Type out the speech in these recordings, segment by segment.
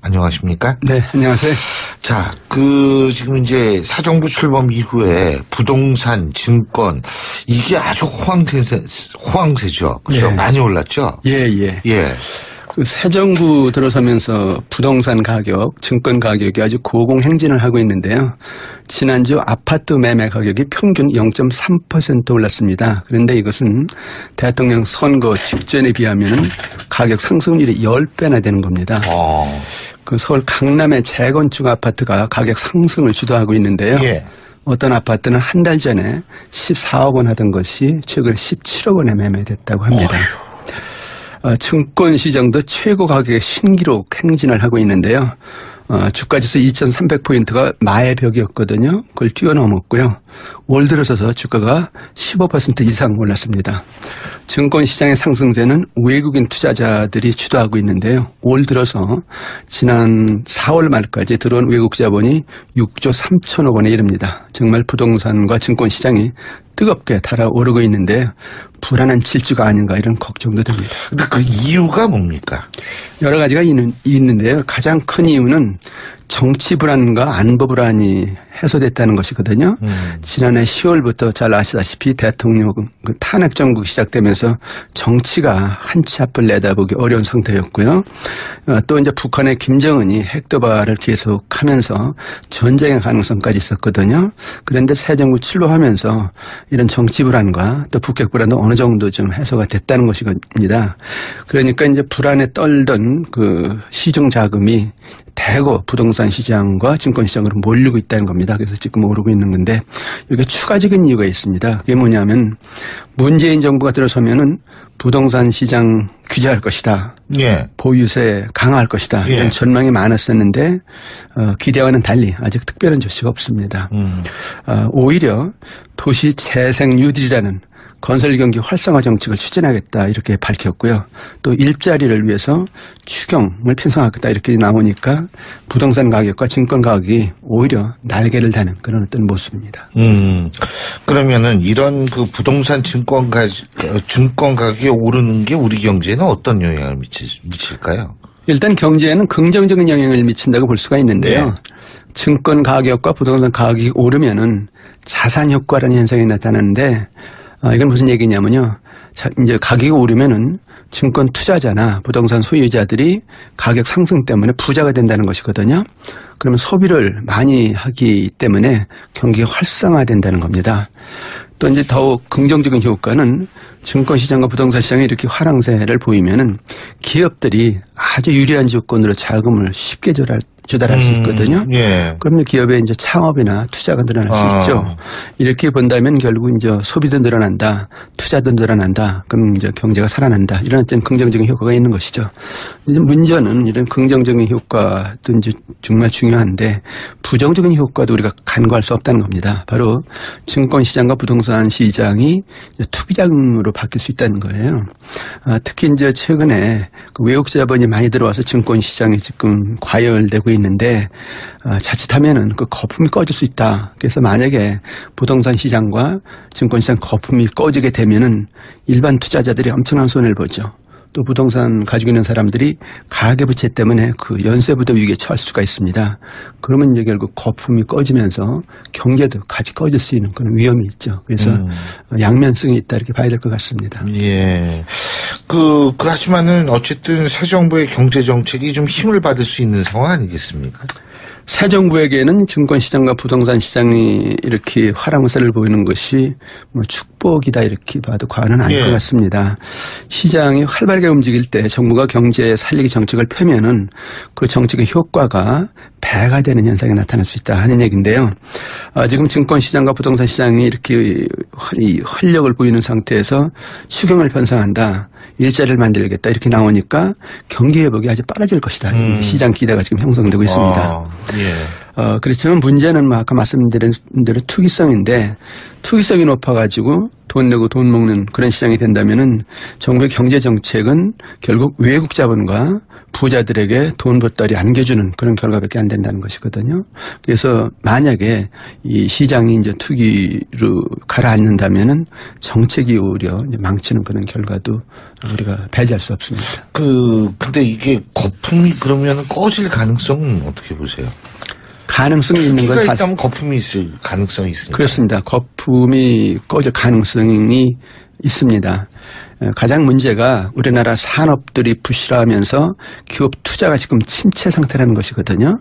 안녕하십니까? 네, 안녕하세요. 자, 지금 이제 사정부 출범 이후에 부동산, 증권, 이게 아주 호황세죠. 그죠? 예. 많이 올랐죠? 예. 새 정부 들어서면서 부동산 가격, 증권 가격이 아주 고공행진을 하고 있는데요. 지난주 아파트 매매 가격이 평균 0.3% 올랐습니다. 그런데 이것은 대통령 선거 직전에 비하면 가격 상승률이 10배나 되는 겁니다. 그 서울 강남의 재건축 아파트가 가격 상승을 주도하고 있는데요. 예. 어떤 아파트는 한 달 전에 14억 원 하던 것이 최근 17억 원에 매매됐다고 합니다. 증권 시장도 최고 가격의 신기록 행진을 하고 있는데요. 주가지수 2,300포인트가 마의 벽이었거든요. 그걸 뛰어넘었고요. 올 들어서서 주가가 15% 이상 올랐습니다. 증권 시장의 상승세는 외국인 투자자들이 주도하고 있는데요. 올 들어서 지난 4월 말까지 들어온 외국 자본이 6조 3천억 원에 이릅니다. 정말 부동산과 증권 시장이 뜨겁게 달아오르고 있는데 불안한 질주가 아닌가 이런 걱정도 됩니다. 근데 그 이유가 뭡니까? 여러 가지가 있는데요. 가장 큰 이유는 정치 불안과 안보 불안이 해소됐다는 것이거든요. 지난해 10월부터 잘 아시다시피 대통령 탄핵 정국이 시작되면서 정치가 한 치 앞을 내다보기 어려운 상태였고요. 또 이제 북한의 김정은이 핵 도발을 계속하면서 전쟁의 가능성까지 있었거든요. 그런데 새 정부 출범하면서 이런 정치 불안과 또 북핵 불안도 어느 정도 좀 해소가 됐다는 것입니다. 그러니까 이제 불안에 떨던 그 시중 자금이 대거 부동산 시장과 증권 시장으로 몰리고 있다는 겁니다. 그래서 지금 오르고 있는 건데 이게 추가적인 이유가 있습니다. 그게 뭐냐면 문재인 정부가 들어서면은 부동산 시장 규제할 것이다. 예. 보유세 강화할 것이다. 이런 전망이 많았었는데 기대와는 달리 아직 특별한 조치가 없습니다. 오히려 도시 재생 뉴딜이라는 건설 경기 활성화 정책을 추진하겠다 이렇게 밝혔고요. 또 일자리를 위해서 추경을 편성하겠다 이렇게 나오니까 부동산 가격과 증권 가격이 오히려 날개를 다는 그런 어떤 모습입니다. 그러면은 이런 그 부동산 증권 가격이 오르는 게 우리 경제에는 어떤 영향을 미칠까요? 일단 경제에는 긍정적인 영향을 미친다고 볼 수가 있는데요. 네. 증권 가격과 부동산 가격이 오르면은 자산 효과라는 현상이 나타나는데 이건 무슨 얘기냐면요. 이제 가격이 오르면은 증권 투자자나 부동산 소유자들이 가격 상승 때문에 부자가 된다는 것이거든요. 그러면 소비를 많이 하기 때문에 경기가 활성화된다는 겁니다. 또 이제 더욱 긍정적인 효과는 증권 시장과 부동산 시장이 이렇게 화랑세를 보이면은 기업들이 아주 유리한 조건으로 자금을 쉽게 조달할 수 있거든요. 예. 그러면 기업의 이제 창업이나 투자가 늘어날 수 있죠. 이렇게 본다면 결국 이제 소비도 늘어난다, 투자도 늘어난다. 그럼 이제 경제가 살아난다. 이런 어떤 긍정적인 효과가 있는 것이죠. 이제 문제는 이런 긍정적인 효과도 이제 정말 중요한데 부정적인 효과도 우리가 간과할 수 없다는 겁니다. 바로 증권 시장과 부동산 시장이 투기장으로 바뀔 수 있다는 거예요. 특히 이제 최근에 그 외국 자본이 많이 들어와서 증권 시장이 지금 과열되고 있는데 자칫하면은 그 거품이 꺼질 수 있다. 그래서 만약에 부동산 시장과 증권 시장 거품이 꺼지게 되면은 일반 투자자들이 엄청난 손해를 보죠. 또 부동산 가지고 있는 사람들이 가계부채 때문에 그 연쇄부도 위기에 처할 수가 있습니다. 그러면 이제 결국 거품이 꺼지면서 경제도 같이 꺼질 수 있는 그런 위험이 있죠. 그래서 양면성이 있다 이렇게 봐야 될 것 같습니다. 예. 하지만은 어쨌든 새 정부의 경제 정책이 좀 힘을 받을 수 있는 상황 아니겠습니까? 새 정부에게는 증권 시장과 부동산 시장이 이렇게 화랑세를 보이는 것이 뭐 축복이다 이렇게 봐도 과언은 아닐 것 같습니다. 시장이 활발하게 움직일 때 정부가 경제 살리기 정책을 펴면은 그 정책의 효과가 배가 되는 현상이 나타날 수 있다 하는 얘기인데요. 지금 증권 시장과 부동산 시장이 이렇게 활력을 보이는 상태에서 추경을 편성한다. 일자리를 만들겠다 이렇게 나오니까 경기 회복이 아주 빨라질 것이다. 시장 기대가 지금 형성되고 있습니다. 그렇지만 문제는 뭐 아까 말씀드린 대로 투기성인데 투기성이 높아가지고 돈 내고 돈 먹는 그런 시장이 된다면은 정부의 경제 정책은 결국 외국 자본과 부자들에게 돈 보따리 안겨주는 그런 결과밖에 안 된다는 것이거든요. 그래서 만약에 이 시장이 이제 투기로 가라앉는다면은 정책이 오히려 이제 망치는 그런 결과도 우리가 배제할 수 없습니다. 근데 이게 거품이 그러면 꺼질 가능성은 어떻게 보세요? 가능성이 있는 건 투기가 있다면 거품이 있을 가능성이 있습니다. 그렇습니다. 거품이 꺼질 가능성이 있습니다. 가장 문제가 우리나라 산업들이 부실하면서 기업 투자가 지금 침체 상태라는 것이거든요.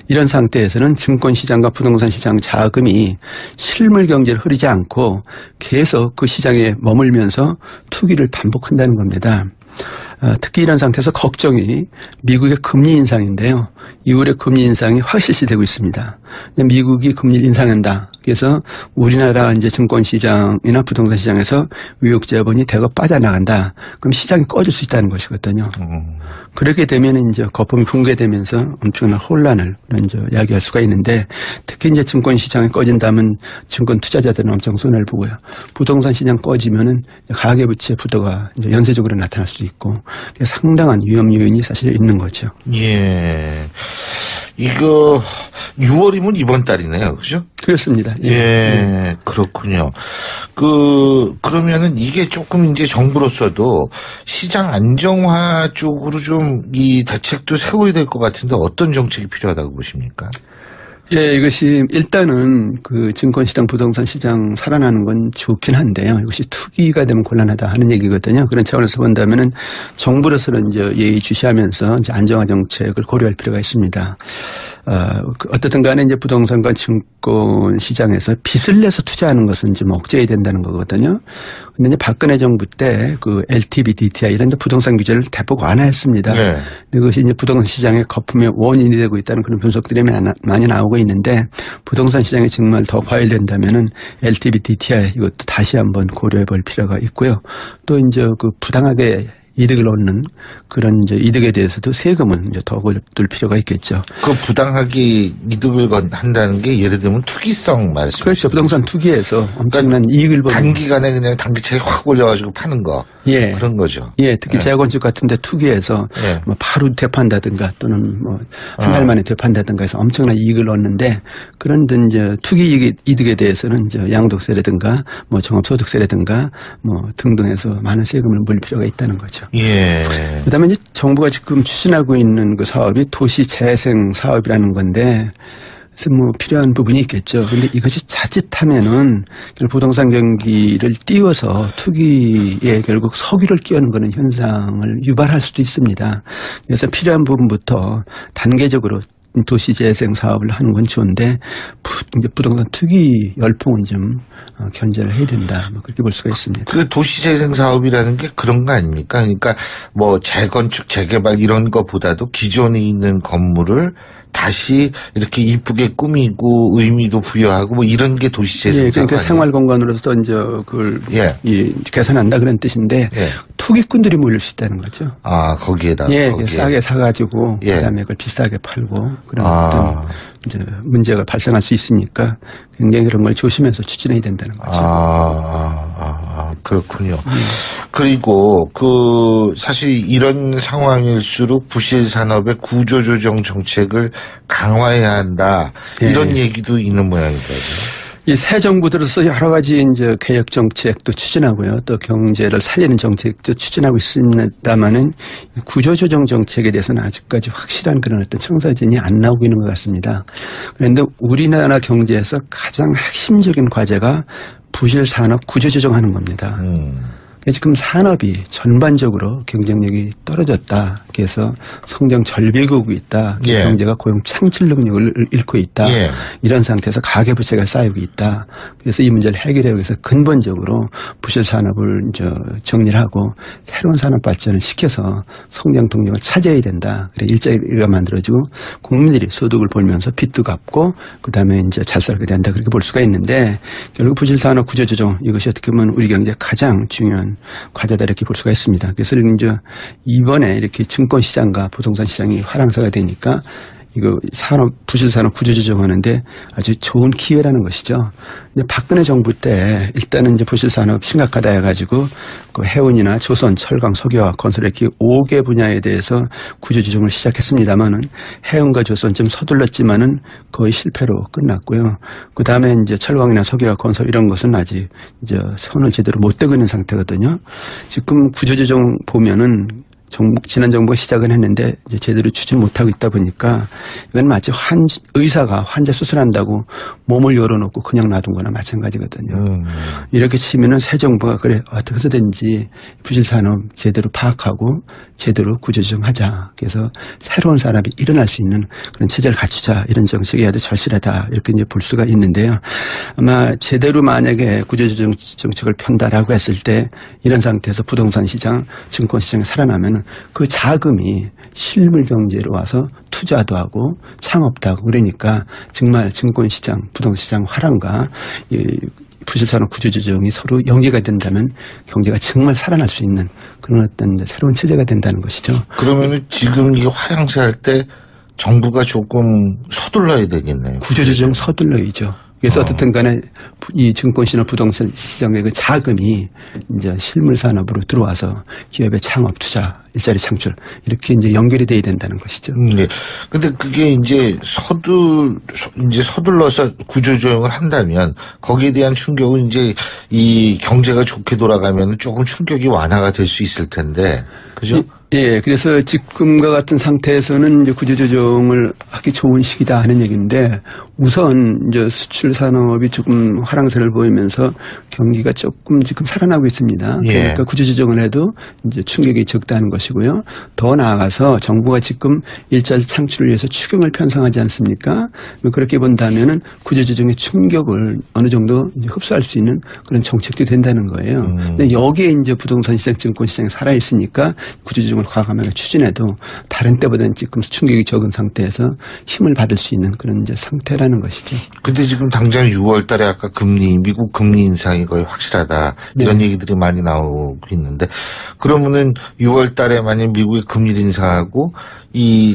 이런 상태에서는 증권시장과 부동산시장 자금이 실물 경제를 흐리지 않고 계속 그 시장에 머물면서 투기를 반복한다는 겁니다. 특히 이런 상태에서 걱정이 미국의 금리 인상인데요. 2월에 금리 인상이 확실시되고 있습니다. 미국이 금리를 인상한다. 그래서 우리나라 이제 증권시장이나 부동산 시장에서 외국 자본이 대거 빠져나간다. 그럼 시장이 꺼질 수 있다는 것이거든요. 그렇게 되면 이제 거품이 붕괴되면서 엄청난 혼란을 이제 야기할 수가 있는데 특히 이제 증권시장이 꺼진다면 증권 투자자들은 엄청 손해를 보고요. 부동산 시장 꺼지면은 가계부채 부도가 이제 연쇄적으로 나타날 수도 있고 상당한 위험 요인이 사실 있는 거죠. 예. 이거 6월이면 이번 달이네요. 그죠? 그렇습니다. 예. 그렇군요. 그러면은 이게 조금 이제 정부로서도 시장 안정화 쪽으로 좀 이 대책도 세워야 될 것 같은데 어떤 정책이 필요하다고 보십니까? 예, 이것이 일단은 그 증권시장, 부동산시장 살아나는 건 좋긴 한데요. 이것이 투기가 되면 곤란하다 하는 얘기거든요. 그런 차원에서 본다면은 정부로서는 이제 예의주시하면서 이제 안정화 정책을 고려할 필요가 있습니다. 어떻든 간에 이제 부동산과 증권 시장에서 빚을 내서 투자하는 것은 이제 억제해야 된다는 거거든요. 근데 이제 박근혜 정부 때 그 LTV, DTI 이런 부동산 규제를 대폭 완화했습니다. 네. 그것이 이제 부동산 시장의 거품의 원인이 되고 있다는 그런 분석들이 많이 나오고 있는데 부동산 시장이 정말 더 과열된다면은 LTV, DTI 이것도 다시 한번 고려해 볼 필요가 있고요. 또 이제 그 부당하게 이득을 얻는 그런 이제 이득에 대해서도 세금은 이제 더 걸둘 필요가 있겠죠. 그 부당하게 이득을 한다는 게 예를 들면 투기성 말씀. 그렇죠. 부동산 투기에서 엄청난 그러니까 이익을 버는. 단기간에 그냥 단기채에 확 올려가지고 파는 거. 예. 그런 거죠. 예. 특히 예. 재건축 같은데 투기해서 예. 뭐 바로 되판다든가 또는 뭐 한 달 만에 되판다든가 해서 엄청난 이익을 얻는데 그런데 이제 투기 이득에 대해서는 이제 양도세라든가 뭐 종합소득세라든가 뭐 등등해서 많은 세금을 물릴 필요가 있다는 거죠. 예. 그다음에 이제 정부가 지금 추진하고 있는 그 사업이 도시재생 사업이라는 건데 그래서 뭐 필요한 부분이 있겠죠. 그런데 이것이 자칫하면은 부동산 경기를 띄워서 투기에 결국 석유를 끼얹는 그런 현상을 유발할 수도 있습니다. 그래서 필요한 부분부터 단계적으로 도시재생 사업을 하는 건 좋은데 이제 부동산 투기 열풍은 좀 견제를 해야 된다. 뭐 그렇게 볼 수가 있습니다. 그 도시재생 사업이라는 게 그런 거 아닙니까? 그러니까 뭐 재건축, 재개발 이런 거보다도 기존에 있는 건물을 다시 이렇게 이쁘게 꾸미고 의미도 부여하고 뭐 이런 게 도시재생 사업. 그러니까 생활 공간으로서 이제 그걸 예. 개선한다 그런 뜻인데 예. 투기꾼들이 몰릴 수 있다는 거죠. 아 거기에다. 예, 싸게 사가지고 예. 그다음에 그걸 비싸게 팔고 그런 어떤 이제 문제가 발생할 수 있으니까 굉장히 그런 걸 조심해서 추진해야 된다는 거죠. 그렇군요. 그리고 사실 이런 상황일수록 부실 산업의 구조조정 정책을 강화해야 한다. 예. 이런 얘기도 있는 모양이거든요. 이 새 정부 들어서 여러 가지 이제 개혁 정책도 추진하고요. 또 경제를 살리는 정책도 추진하고 있습니다만은 구조조정 정책에 대해서는 아직까지 확실한 그런 어떤 청사진이 안 나오고 있는 것 같습니다. 그런데 우리나라 경제에서 가장 핵심적인 과제가 부실 산업 구조조정하는 겁니다. 지금 산업이 전반적으로 경쟁력이 떨어졌다. 그래서 성장 절벽이고 있다. 예. 경제가 고용 창출 능력을 잃고 있다. 예. 이런 상태에서 가계부채가 쌓이고 있다. 그래서 이 문제를 해결하기 위해서 근본적으로 부실 산업을 이제 정리를 하고 새로운 산업 발전을 시켜서 성장 동력을 찾아야 된다. 그래 일자리가 만들어지고 국민들이 소득을 벌면서 빚도 갚고 그다음에 이제 잘 살게 된다. 그렇게 볼 수가 있는데 결국 부실 산업 구조조정 이것이 어떻게 보면 우리 경제의 가장 중요한 과제다 이렇게 볼 수가 있습니다. 그래서 이제 이번에 이렇게 증권시장과 부동산 시장이 화랑사가 되니까 이거 부실산업 구조조정하는데 아주 좋은 기회라는 것이죠. 이제 박근혜 정부 때 일단은 이제 부실산업 심각하다 해가지고 그 해운이나 조선, 철강, 석유화학, 건설 이렇게 5개 분야에 대해서 구조조정을 시작했습니다만은 해운과 조선 좀 서둘렀지만은 거의 실패로 끝났고요. 그 다음에 이제 철강이나 석유화학, 건설 이런 것은 아직 이제 손을 제대로 못 대고 있는 상태거든요. 지금 구조조정 보면은 지난 정부가 시작은 했는데 이제 제대로 추진 못하고 있다 보니까 이건 마치 의사가 환자 수술한다고 몸을 열어놓고 그냥 놔둔 거나 마찬가지거든요. 이렇게 치면은 새 정부가 그래 어떻게 해서든지 부실산업 제대로 파악하고 제대로 구조조정하자. 그래서 새로운 산업이 일어날 수 있는 그런 체제를 갖추자. 이런 정책이 아주 절실하다. 이렇게 이제 볼 수가 있는데요. 아마 제대로 만약에 구조조정 정책을 편다라고 했을 때 이런 상태에서 부동산 시장, 증권 시장이 살아나면 그 자금이 실물 경제로 와서 투자도 하고 창업도 하고 그러니까 정말 증권시장, 부동산시장 활황과 부실산업 구조조정이 서로 연계가 된다면 경제가 정말 살아날 수 있는 그런 어떤 새로운 체제가 된다는 것이죠. 그러면은 지금 이 화양세 할 때 정부가 조금 서둘러야 되겠네요. 구조조정 서둘러야죠. 그래서 어떻든 간에 이 증권시장 부동산 시장의 그 자금이 이제 실물 산업으로 들어와서 기업의 창업, 투자, 일자리 창출 이렇게 이제 연결이 돼야 된다는 것이죠. 네. 근데 그게 이제 서둘러서 구조조정을 한다면 거기에 대한 충격은 이제 이 경제가 좋게 돌아가면 조금 충격이 완화가 될 수 있을 텐데. 그죠? 예, 그래서 지금과 같은 상태에서는 이제 구조조정을 하기 좋은 시기다 하는 얘기인데 우선 이제 수출 산업이 조금 화랑세를 보이면서 경기가 조금 지금 살아나고 있습니다. 예. 그러니까 구조조정을 해도 이제 충격이 적다는 것이고요. 더 나아가서 정부가 지금 일자리 창출을 위해서 추경을 편성하지 않습니까? 그렇게 본다면은 구조조정의 충격을 어느 정도 이제 흡수할 수 있는 그런 정책도 된다는 거예요. 근데 여기에 이제 부동산 시장, 증권 시장이 살아 있으니까 구조조정을 과감하게 추진해도 다른 때보다는 지금 충격이 적은 상태에서 힘을 받을 수 있는 그런 이제 상태라는 것이죠. 근데 지금 당장 6월 달에 아까 미국 금리 인상이 거의 확실하다. 이런 네. 얘기들이 많이 나오고 있는데 그러면은 6월 달에 만약 미국의 금리 인상하고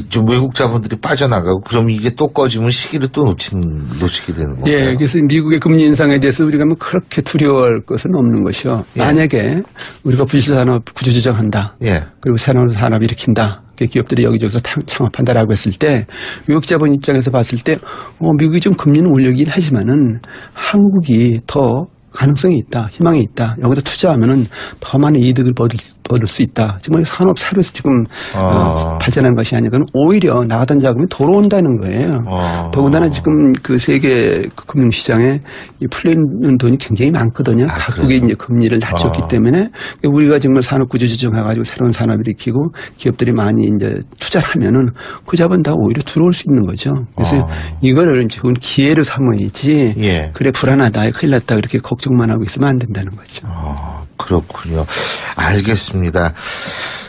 좀 외국 자본들이 빠져나가고 그럼 이게 또 꺼지면 시기를 또 놓치게 되는 건가요? 예, 그래서 미국의 금리 인상에 대해서 우리가 뭐 그렇게 두려워할 것은 없는 것이요. 예. 만약에 우리가 부실산업 구조조정한다. 예. 그리고 새로운 산업 일으킨다. 기업들이 여기저기서 창업한다라고 했을 때 외국 자본 입장에서 봤을 때 미국이 좀 금리는 올리긴 하지만은 한국이 더 가능성이 있다. 희망이 있다. 여기다 투자하면은 더 많은 이득을 얻을 수 있다. 정말 산업 새로에서 지금 발전한 것이 아니라 오히려 나가던 자금이 돌아온다는 거예요. 더군다나 지금 그 세계 금융시장에 풀리는 돈이 굉장히 많거든요. 각국이 이제 금리를 낮췄기 때문에 우리가 정말 산업 구조 조정해가지고 새로운 산업을 일으키고 기업들이 많이 이제 투자를 하면은 그 자본 다 오히려 들어올 수 있는 거죠. 그래서 이거를 지금 기회로 삼아야지. 예. 그래 불안하다, 큰일 났다 그렇게 걱정만 하고 있으면 안 된다는 거죠. 그렇군요. 알겠습니다.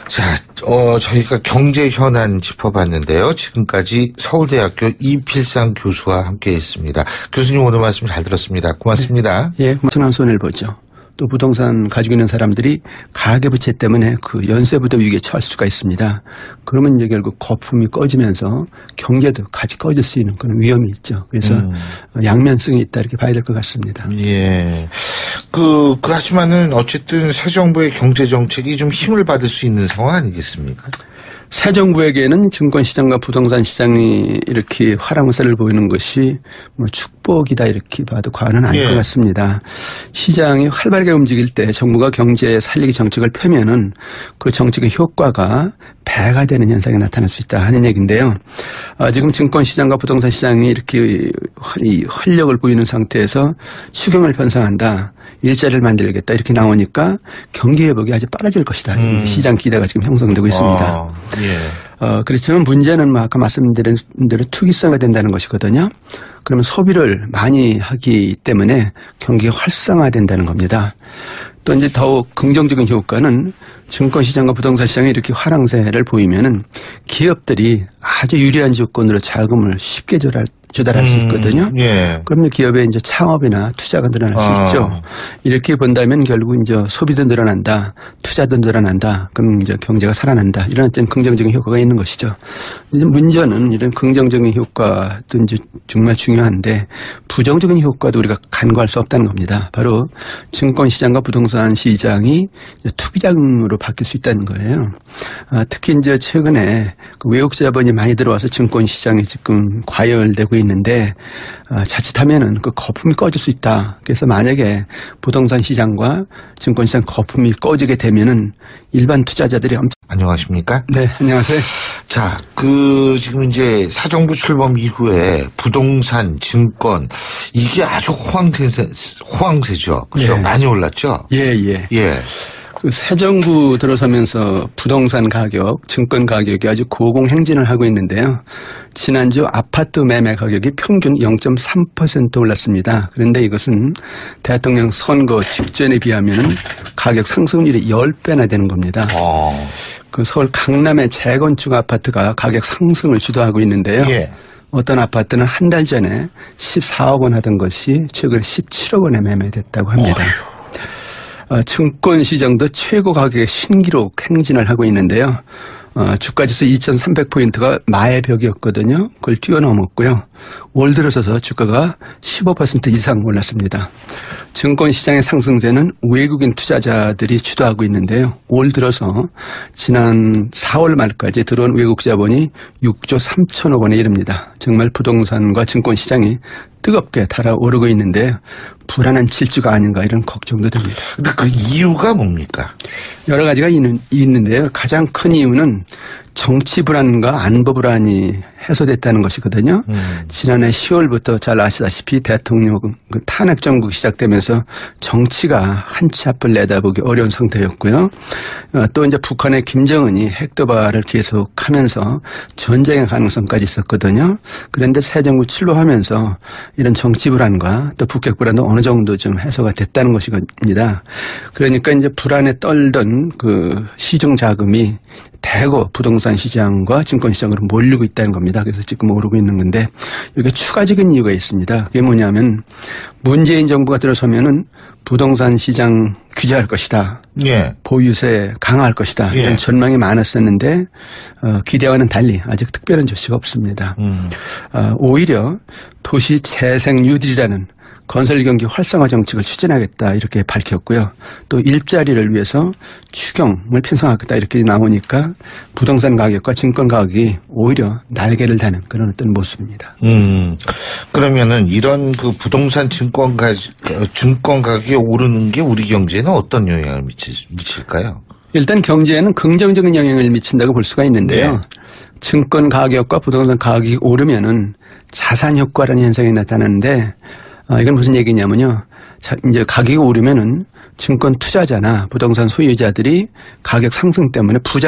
자, 저희가 경제 현안 짚어봤는데요. 지금까지 서울대학교 이필상 교수와 함께했습니다. 교수님 오늘 말씀 잘 들었습니다. 고맙습니다. 예, 엄청난 손해를 보죠. 또 부동산 가지고 있는 사람들이 가계부채 때문에 그 연쇄부도 위기에 처할 수가 있습니다. 그러면 이제 결국 거품이 꺼지면서 경제도 같이 꺼질 수 있는 그런 위험이 있죠. 그래서 양면성이 있다 이렇게 봐야 될 것 같습니다. 예. 하지만은 어쨌든 새 정부의 경제 정책이 좀 힘을 받을 수 있는 상황 아니겠습니까? 새 정부에게는 증권시장과 부동산 시장이 이렇게 화랑세를 보이는 것이 뭐 축복이다 이렇게 봐도 과언은 아닐 것 같습니다. 시장이 활발하게 움직일 때 정부가 경제 살리기 정책을 펴면은 그 정책의 효과가 배가 되는 현상이 나타날 수 있다 하는 얘기인데요. 지금 증권시장과 부동산 시장이 이렇게 활력을 보이는 상태에서 추경을 편성한다. 일자리를 만들겠다 이렇게 나오니까 경기 회복이 아주 빨라질 것이다. 시장 기대가 지금 형성되고 있습니다. 예. 그렇지만 문제는 아까 말씀드린 대로 투기성이 된다는 것이거든요. 그러면 소비를 많이 하기 때문에 경기가 활성화된다는 겁니다. 또 이제 더욱 긍정적인 효과는 증권시장과 부동산 시장이 이렇게 화랑세를 보이면은 기업들이 아주 유리한 조건으로 자금을 쉽게 조달할 수 있거든요. 예. 그러면 기업의 이제 창업이나 투자가 늘어날 수 있죠. 이렇게 본다면 결국 이제 소비도 늘어난다, 투자도 늘어난다, 그럼 이제 경제가 살아난다. 이런 어떤 긍정적인 효과가 있는 것이죠. 이제 문제는 이런 긍정적인 효과도 이제 정말 중요한데 부정적인 효과도 우리가 간과할 수 없다는 겁니다. 바로 증권시장과 부동산 시장이 투기장으로 바뀔 수 있다는 거예요. 특히 이제 최근에 그 외국 자본이 많이 들어와서 증권시장에 지금 과열되고 있는데 자칫하면은 그 거품이 꺼질 수 있다. 그래서 만약에 부동산 시장과 증권시장 거품이 꺼지게 되면은 일반 투자자들이 안녕하십니까? 네, 안녕하세요. 자, 지금 이제 사정부 출범 이후에 부동산, 증권, 이게 아주 호황세죠. 그죠? 예. 많이 올랐죠? 예. 예. 그 새 정부 들어서면서 부동산 가격, 증권 가격이 아주 고공행진을 하고 있는데요. 지난주 아파트 매매 가격이 평균 0.3% 올랐습니다. 그런데 이것은 대통령 선거 직전에 비하면 가격 상승률이 10배나 되는 겁니다. 그 서울 강남의 재건축 아파트가 가격 상승을 주도하고 있는데요. 예. 어떤 아파트는 한 달 전에 14억 원 하던 것이 최근 17억 원에 매매됐다고 합니다. 증권 시장도 최고 가격의 신기록 행진을 하고 있는데요. 주가지수 2,300포인트가 마의 벽이었거든요. 그걸 뛰어넘었고요. 올 들어서서 주가가 15% 이상 올랐습니다. 증권시장의 상승세는 외국인 투자자들이 주도하고 있는데요. 올 들어서 지난 4월 말까지 들어온 외국 자본이 6조 3천억 원에 이릅니다. 정말 부동산과 증권시장이 뜨겁게 달아오르고 있는데 불안한 질주가 아닌가 이런 걱정도 됩니다. 근데 그 이유가 뭡니까? 여러 가지가 있는데요. 가장 큰 이유는 정치 불안과 안보 불안이 해소됐다는 것이거든요. 지난해 10월부터 잘 아시다시피 대통령 탄핵 정국이 시작되면서 정치가 한 치 앞을 내다보기 어려운 상태였고요. 또 이제 북한의 김정은이 핵 도발을 계속하면서 전쟁의 가능성까지 있었거든요. 그런데 새 정부 출범하면서 이런 정치 불안과 또 북핵 불안도 어느 정도 좀 해소가 됐다는 것입니다. 그러니까 이제 불안에 떨던 그 시중 자금이 대거 부동산 시장과 증권 시장으로 몰리고 있다는 겁니다. 그래서 지금 오르고 있는 건데 여기 추가적인 이유가 있습니다. 그게 뭐냐면 문재인 정부가 들어서면은 부동산 시장 규제할 것이다. 예. 보유세 강화할 것이다. 예. 이런 전망이 많았었는데 기대와는 달리 아직 특별한 조치가 없습니다. 오히려 도시 재생 뉴딜이라는 건설 경기 활성화 정책을 추진하겠다 이렇게 밝혔고요. 또 일자리를 위해서 추경을 편성하겠다 이렇게 나오니까 부동산 가격과 증권 가격이 오히려 날개를 다는 그런 어떤 모습입니다. 그러면은 이런 그 부동산 증권 가격이 오르는 게 우리 경제에는 어떤 영향을 미칠까요? 일단 경제에는 긍정적인 영향을 미친다고 볼 수가 있는데요. 네. 증권 가격과 부동산 가격이 오르면은 자산 효과라는 현상이 나타나는데 이건 무슨 얘기냐면요. 이제 가격이 오르면은 증권 투자자나 부동산 소유자들이 가격 상승 때문에 부자